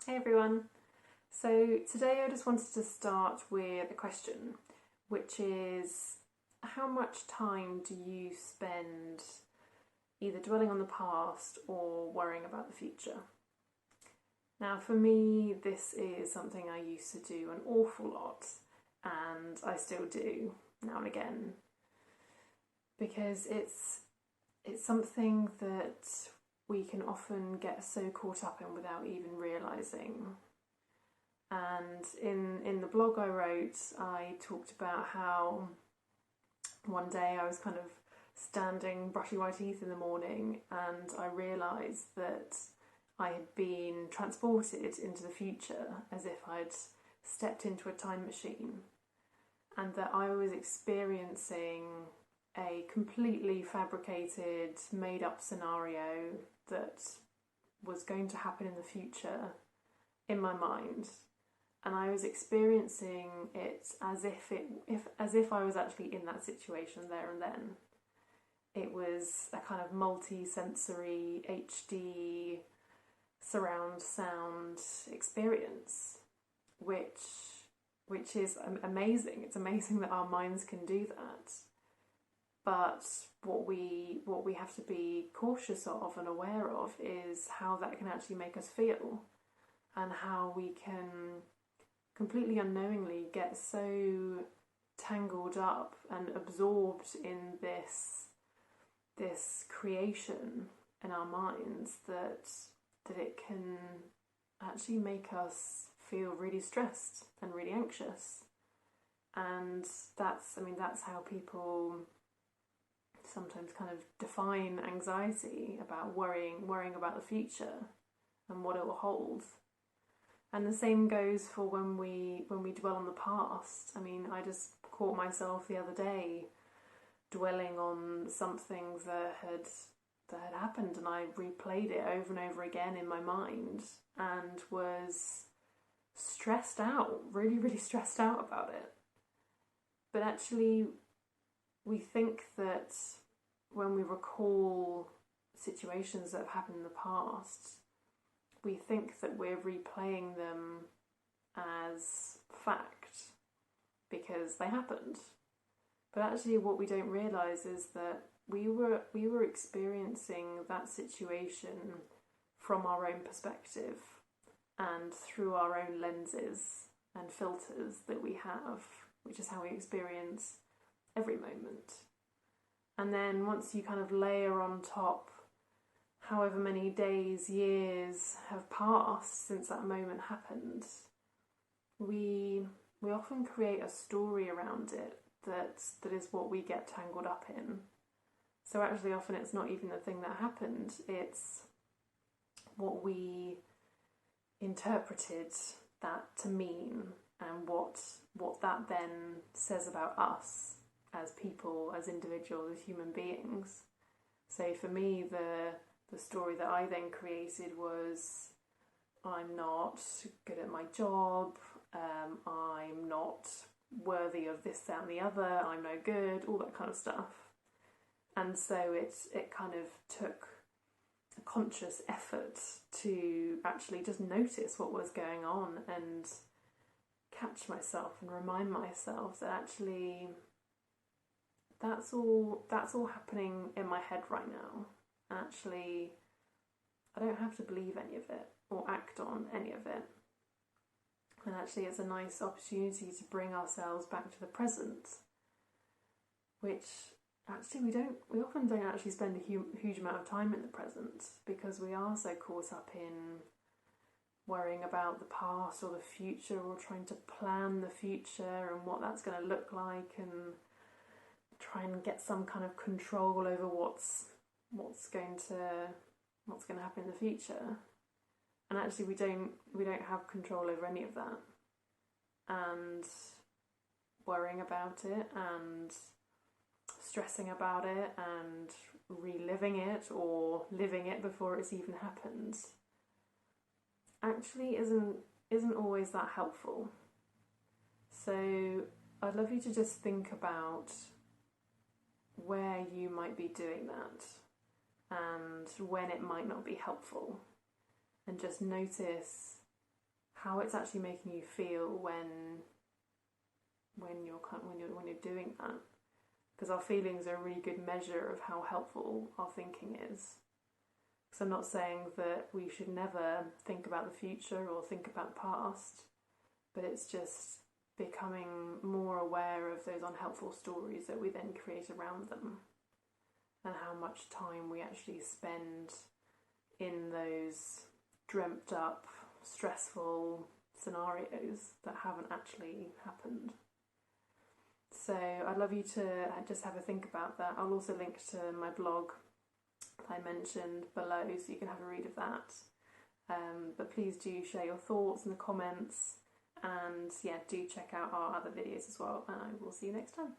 Hey everyone. So today I just wanted to start with a question, which is how much time do you spend either dwelling on the past or worrying about the future? Now, for me, this is something I used to do an awful lot, and I still do now and again, because it's something that we can often get so caught up in without even realizing. And in the blog I wrote, I talked about how one day I was kind of standing brushing my teeth in the morning, and I realised that I had been transported into the future as if I'd stepped into a time machine, and that I was experiencing a completely fabricated, made up scenario that was going to happen in the future in my mind, and I was experiencing it as if I was actually in that situation there and then. It was a kind of multi-sensory HD surround sound experience, which is amazing. It's amazing that our minds can do that. But what we have to be cautious of and aware of is how that can actually make us feel, and how we can completely unknowingly get so tangled up and absorbed in this creation in our minds that it can actually make us feel really stressed and really anxious. And that's how people sometimes kind of define anxiety, about worrying about the future and what it will hold. And the same goes for when we dwell on the past. I mean, I just caught myself the other day dwelling on something that had happened, and I replayed it over and over again in my mind, and was stressed out, really, really stressed out about it. But actually, we think that when we recall situations that have happened in the past, we think that we're replaying them as fact because they happened. But actually, what we don't realise is that we were experiencing that situation from our own perspective and through our own lenses and filters that we have, which is how we experience every moment. And then once you kind of layer on top however many days, years have passed since that moment happened, we we often create a story around it that is what we get tangled up in. So actually, often it's not even the thing that happened; it's what we interpreted that to mean, and what that then says about us as people, as individuals, as human beings. So for me, the story that I then created was, I'm not good at my job, I'm not worthy of this, that, and the other, I'm no good, all that kind of stuff. And so it kind of took a conscious effort to actually just notice what was going on and catch myself and remind myself that actually that's all happening in my head right now. Actually, I don't have to believe any of it or act on any of it. And actually, it's a nice opportunity to bring ourselves back to the present, which actually we often don't actually spend a huge amount of time in the present, because we are so caught up in worrying about the past or the future, or trying to plan the future and what that's going to look like, and try and get some kind of control over what's going to happen in the future. And actually, we don't have control over any of that. And worrying about it and stressing about it and reliving it or living it before it's even happened actually isn't always that helpful. So I'd love you to just think about where you might be doing that and when it might not be helpful, and just notice how it's actually making you feel when you're doing that, because our feelings are a really good measure of how helpful our thinking is. Because I'm not saying that we should never think about the future or think about the past, but it's just becoming more aware of those unhelpful stories that we then create around them, and how much time we actually spend in those dreamt up, stressful scenarios that haven't actually happened. So I'd love you to just have a think about that. I'll also link to my blog that I mentioned below so you can have a read of that. But please do share your thoughts in the comments, and yeah, do check out our other videos as well, and I will see you next time.